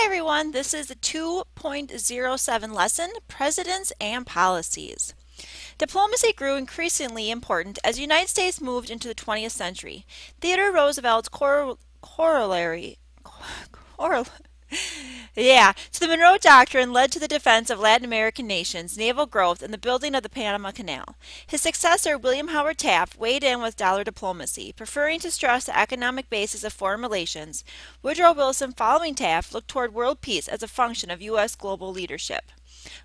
Hi everyone, this is the 2.07 lesson, Presidents and Policies. Diplomacy grew increasingly important as the United States moved into the 20th century. Theodore Roosevelt's corollary, corollary so the Monroe Doctrine led to the defense of Latin American nations, naval growth, and the building of the Panama Canal. His successor, William Howard Taft, weighed in with dollar diplomacy, preferring to stress the economic basis of foreign relations. Woodrow Wilson, following Taft, looked toward world peace as a function of U.S. global leadership.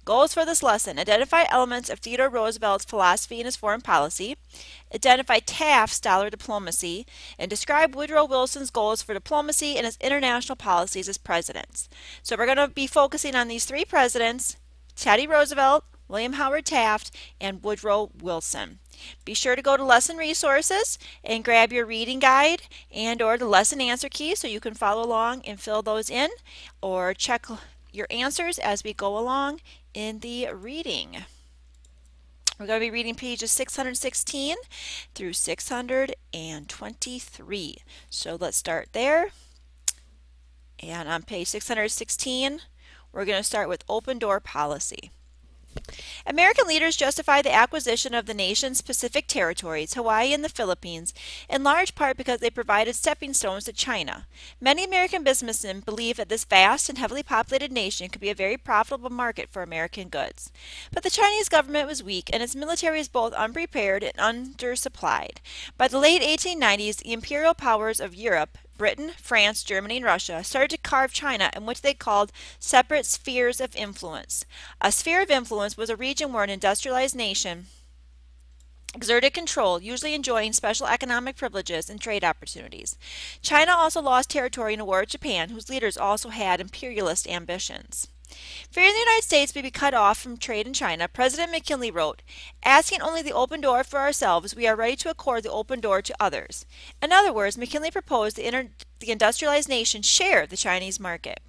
Goals for this lesson: identify elements of Theodore Roosevelt's philosophy and his foreign policy, identify Taft's dollar diplomacy, and describe Woodrow Wilson's goals for diplomacy and his international policies as presidents. So we're going to be focusing on these three presidents: Teddy Roosevelt, William Howard Taft, and Woodrow Wilson. Be sure to go to lesson resources and grab your reading guide and or the lesson answer key so you can follow along and fill those in, or check your answers as we go along in the reading. We're going to be reading pages 616 through 623. So let's start there. And on page 616, we're going to start with open door policy. American leaders justify the acquisition of the nation's Pacific territories, Hawaii and the Philippines, in large part because they provided stepping stones to China. Many American businessmen believed that this vast and heavily populated nation could be a very profitable market for American goods. But the Chinese government was weak, and its military was both unprepared and undersupplied. By the late 1890s, the imperial powers of Europe, Britain, France, Germany, and Russia, started to carve China in what they called separate spheres of influence. A sphere of influence was a region where an industrialized nation exerted control, usually enjoying special economic privileges and trade opportunities. China also lost territory in a war with Japan, whose leaders also had imperialist ambitions. Fearing the United States may be cut off from trade in China, President McKinley wrote, "Asking only the open door for ourselves, we are ready to accord the open door to others." In other words, McKinley proposed the industrialized nation share the Chinese market.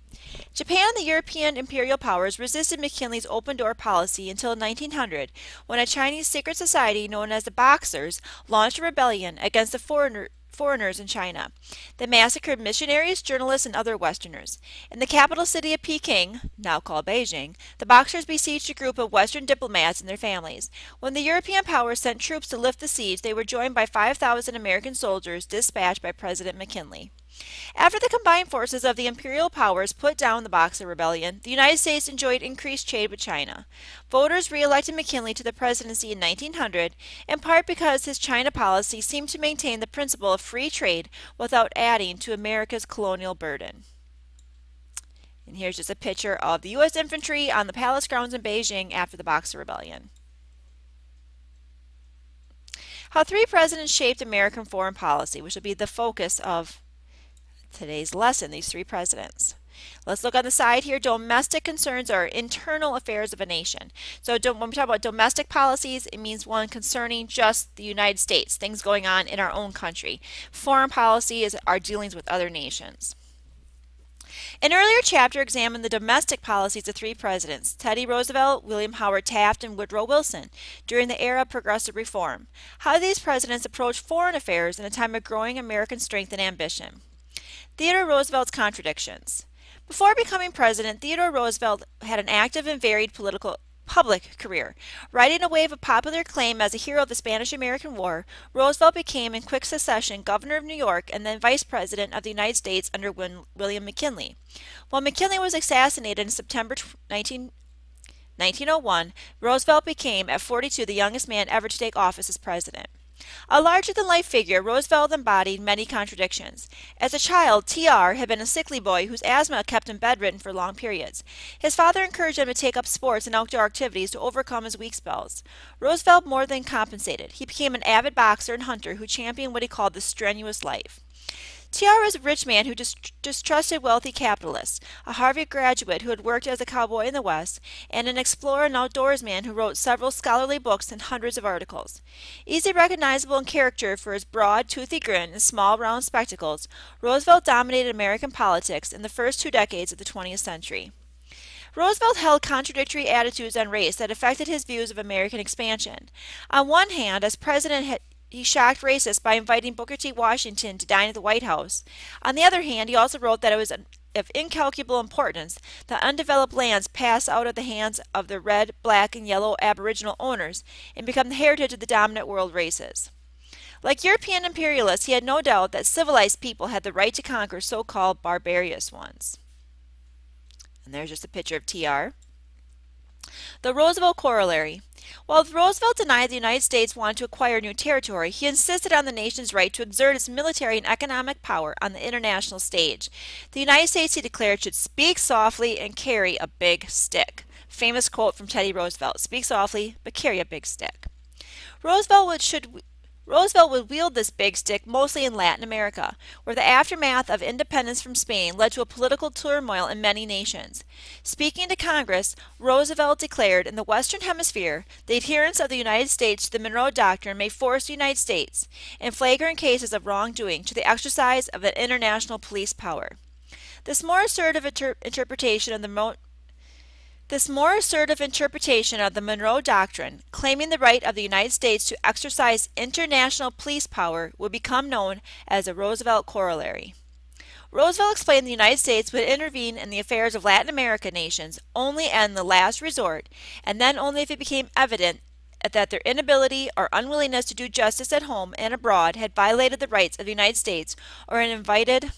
Japan and the European imperial powers resisted McKinley's open door policy until 1900, when a Chinese secret society known as the Boxers launched a rebellion against the foreigners in China. They massacred missionaries, journalists, and other Westerners. In the capital city of Peking, now called Beijing, the Boxers besieged a group of Western diplomats and their families. When the European powers sent troops to lift the siege, they were joined by 5,000 American soldiers dispatched by President McKinley. After the combined forces of the imperial powers put down the Boxer Rebellion, the United States enjoyed increased trade with China. Voters re-elected McKinley to the presidency in 1900, in part because his China policy seemed to maintain the principle of free trade without adding to America's colonial burden. And here's just a picture of the U.S. infantry on the palace grounds in Beijing after the Boxer Rebellion. How three presidents shaped American foreign policy, which will be the focus of today's lesson, these three presidents. Let's look on the side here. Domestic concerns are internal affairs of a nation. So when we talk about domestic policies, it means one concerning just the United States, things going on in our own country. Foreign policy is our dealings with other nations. An earlier chapter examined the domestic policies of three presidents, Teddy Roosevelt, William Howard Taft, and Woodrow Wilson, during the era of progressive reform. How these presidents approached foreign affairs in a time of growing American strength and ambition. Theodore Roosevelt's contradictions. Before becoming president, Theodore Roosevelt had an active and varied public career. Riding a wave of popular acclaim as a hero of the Spanish-American War, Roosevelt became in quick succession governor of New York and then vice president of the United States under William McKinley. While McKinley was assassinated in September 1901, Roosevelt became, at 42, the youngest man ever to take office as president. A larger-than-life figure, Roosevelt embodied many contradictions. As a child, T.R. had been a sickly boy whose asthma kept him bedridden for long periods. His father encouraged him to take up sports and outdoor activities to overcome his weak spells. Roosevelt more than compensated. He became an avid boxer and hunter who championed what he called the strenuous life. T.R. was a rich man who distrusted wealthy capitalists, a Harvard graduate who had worked as a cowboy in the West, and an explorer and outdoorsman who wrote several scholarly books and hundreds of articles. Easily recognizable in character for his broad, toothy grin and small, round spectacles, Roosevelt dominated American politics in the first 2 decades of the 20th century. Roosevelt held contradictory attitudes on race that affected his views of American expansion. On one hand, as president, he shocked racists by inviting Booker T. Washington to dine at the White House. On the other hand, he also wrote that it of incalculable importance that undeveloped lands pass out of the hands of the red, black, and yellow Aboriginal owners and become the heritage of the dominant world races. Like European imperialists, he had no doubt that civilized people had the right to conquer so-called barbarous ones. And there's just a picture of TR. The Roosevelt Corollary. While Roosevelt denied the United States wanted to acquire new territory, he insisted on the nation's right to exert its military and economic power on the international stage. The United States, he declared, should speak softly and carry a big stick. Famous quote from Teddy Roosevelt, "Speak softly, but carry a big stick." Roosevelt would wield this big stick mostly in Latin America, where the aftermath of independence from Spain led to a political turmoil in many nations. Speaking to Congress, Roosevelt declared, in the Western Hemisphere, the adherence of the United States to the Monroe Doctrine may force the United States, in flagrant cases of wrongdoing, to the exercise of an international police power. This more assertive interpretation of the Monroe Doctrine, claiming the right of the United States to exercise international police power, would become known as the Roosevelt Corollary. Roosevelt explained the United States would intervene in the affairs of Latin American nations only in the last resort, and then only if it became evident that their inability or unwillingness to do justice at home and abroad had violated the rights of the United States or had invited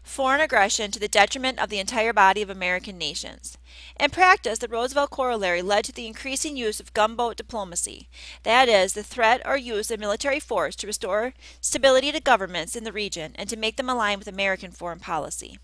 foreign aggression to the detriment of the entire body of American nations. In practice, the Roosevelt Corollary led to the increasing use of gunboat diplomacy, that is, the threat or use of military force to restore stability to governments in the region and to make them align with American foreign policy.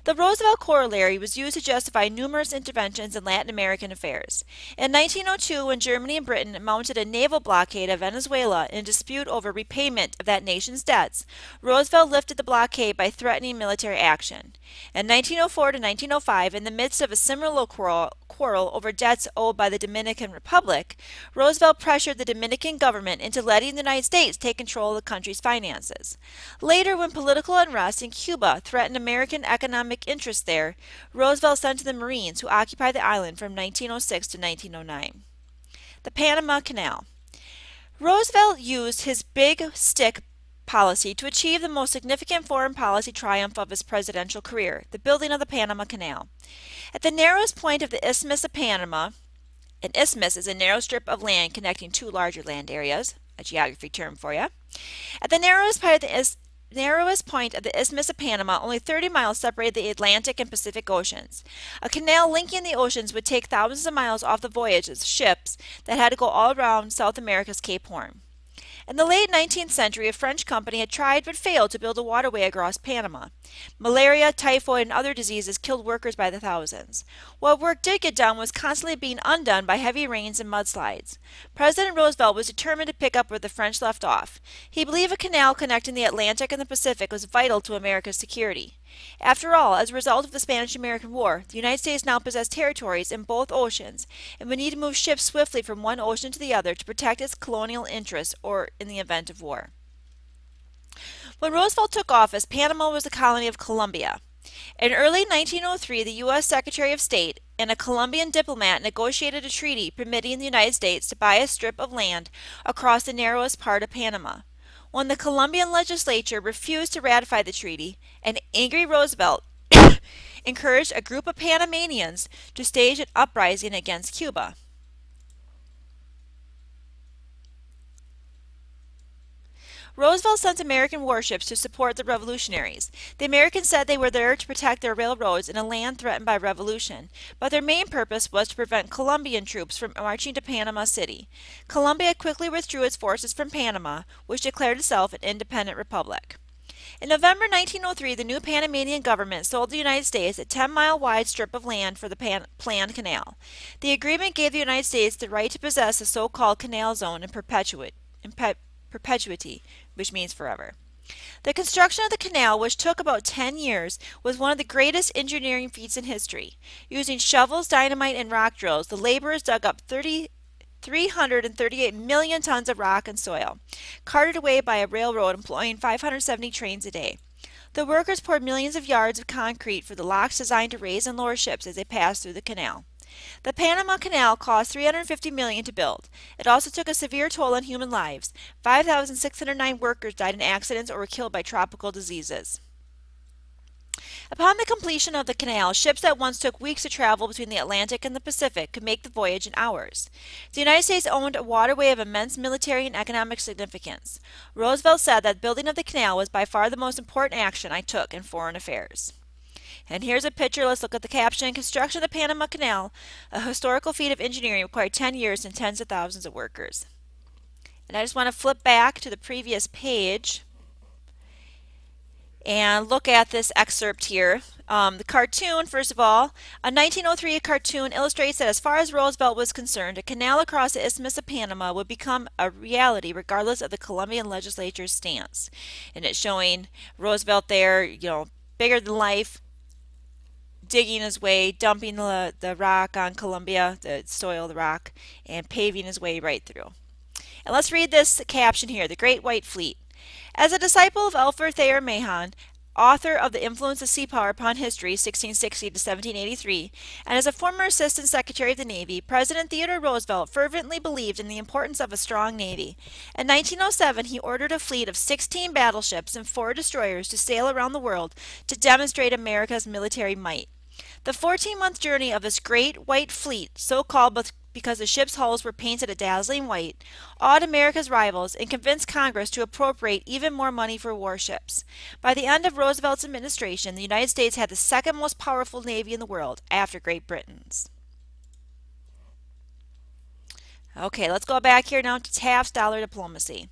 The Roosevelt Corollary was used to justify numerous interventions in Latin American affairs. In 1902, when Germany and Britain mounted a naval blockade of Venezuela in dispute over repayment of that nation's debts, Roosevelt lifted the blockade by threatening military action. In 1904 to 1905, in the midst of a similar quarrel over debts owed by the Dominican Republic, Roosevelt pressured the Dominican government into letting the United States take control of the country's finances. Later, when political unrest in Cuba threatened American economic interests there, Roosevelt sent to the Marines who occupied the island from 1906 to 1909. The Panama Canal. Roosevelt used his big stick policy to achieve the most significant foreign policy triumph of his presidential career, the building of the Panama Canal. At the narrowest point of the Isthmus of Panama, an isthmus is a narrow strip of land connecting two larger land areas, a geography term for you. At the narrowest point of the Isthmus of Panama, only 30 miles separated the Atlantic and Pacific Oceans. A canal linking the oceans would take thousands of miles off the voyage of ships that had to go all around South America's Cape Horn. In the late 19th century, a French company had tried but failed to build a waterway across Panama. Malaria, typhoid, and other diseases killed workers by the thousands. What work did get done was constantly being undone by heavy rains and mudslides. President Roosevelt was determined to pick up where the French left off. He believed a canal connecting the Atlantic and the Pacific was vital to America's security. After all, as a result of the Spanish-American War, the United States now possessed territories in both oceans and would need to move ships swiftly from one ocean to the other to protect its colonial interests or in the event of war. When Roosevelt took office, Panama was the colony of Colombia. In early 1903, the U.S. Secretary of State and a Colombian diplomat negotiated a treaty permitting the United States to buy a strip of land across the narrowest part of Panama. When the Colombian legislature refused to ratify the treaty, an angry Roosevelt encouraged a group of Panamanians to stage an uprising against Cuba. Roosevelt sent American warships to support the revolutionaries. The Americans said they were there to protect their railroads in a land threatened by revolution, but their main purpose was to prevent Colombian troops from marching to Panama City. Colombia quickly withdrew its forces from Panama, which declared itself an independent republic. In November 1903, the new Panamanian government sold the United States a 10-mile-wide strip of land for the planned canal. The agreement gave the United States the right to possess the so-called canal zone in perpetuity, which means forever. The construction of the canal, which took about 10 years, was one of the greatest engineering feats in history. Using shovels, dynamite, and rock drills, the laborers dug up 338 million tons of rock and soil, carted away by a railroad employing 570 trains a day. The workers poured millions of yards of concrete for the locks designed to raise and lower ships as they passed through the canal. The Panama Canal cost $350 million to build. It also took a severe toll on human lives. 5,609 workers died in accidents or were killed by tropical diseases. Upon the completion of the canal, ships that once took weeks to travel between the Atlantic and the Pacific could make the voyage in hours. The United States owned a waterway of immense military and economic significance. Roosevelt said that building of the canal was by far the most important action I took in foreign affairs. And here's a picture. Let's look at the caption. Construction of the Panama Canal, a historical feat of engineering, required 10 years and tens of thousands of workers. And I just want to flip back to the previous page and look at this excerpt here. The cartoon, first of all, a 1903 cartoon illustrates that as far as Roosevelt was concerned, a canal across the Isthmus of Panama would become a reality regardless of the Colombian legislature's stance. And it's showing Roosevelt there, bigger than life, digging his way, dumping the rock on Colombia, the soil, the rock, and paving his way right through. And let's read this caption here, The Great White Fleet. As a disciple of Alfred Thayer Mahan, author of The Influence of Sea Power Upon History, 1660 to 1783, and as a former Assistant Secretary of the Navy, President Theodore Roosevelt fervently believed in the importance of a strong Navy. In 1907, he ordered a fleet of 16 battleships and 4 destroyers to sail around the world to demonstrate America's military might. The 14-month journey of this great white fleet, so called because the ships' hulls were painted a dazzling white, awed America's rivals and convinced Congress to appropriate even more money for warships. By the end of Roosevelt's administration, the United States had the second most powerful navy in the world after Great Britain's. Okay, let's go back here now to Taft's dollar diplomacy.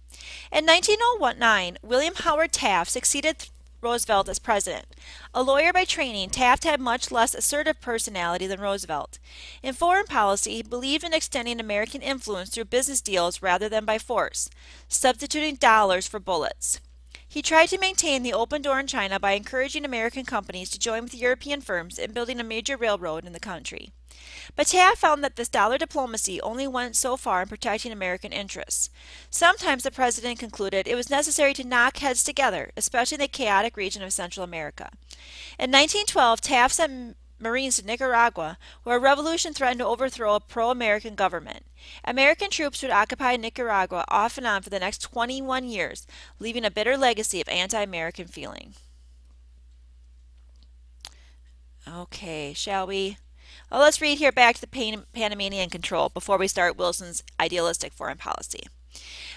In 1909, William Howard Taft succeeded Roosevelt as president. A lawyer by training, Taft had much less assertive personality than Roosevelt. In foreign policy, he believed in extending American influence through business deals rather than by force, substituting dollars for bullets. He tried to maintain the open door in China by encouraging American companies to join with European firms in building a major railroad in the country. But Taft found that this dollar diplomacy only went so far in protecting American interests. Sometimes the president concluded it was necessary to knock heads together, especially in the chaotic region of Central America. In 1912, Taft sent Marines to Nicaragua, where a revolution threatened to overthrow a pro-American government. American troops would occupy Nicaragua off and on for the next 21 years, leaving a bitter legacy of anti-American feeling. Okay, shall we? Well, let's read here back to the Panamanian control before we start Wilson's idealistic foreign policy.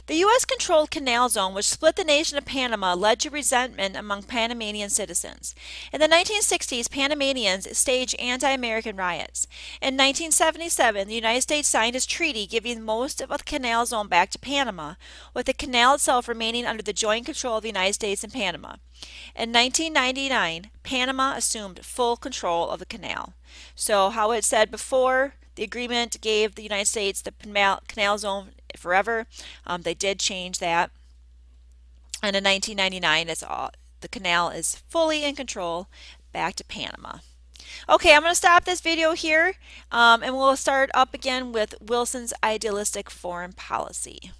The U.S. controlled canal zone, which split the nation of Panama, led to resentment among Panamanian citizens. In the 1960s, Panamanians staged anti-American riots. In 1977, the United States signed a treaty giving most of the canal zone back to Panama, with the canal itself remaining under the joint control of the United States and Panama. In 1999, Panama assumed full control of the canal. So how it said before, the agreement gave the United States the canal zone forever. They did change that. And in 1999, the canal is fully in control back to Panama. Okay, I'm going to stop this video here, and we'll start up again with Wilson's idealistic foreign policy.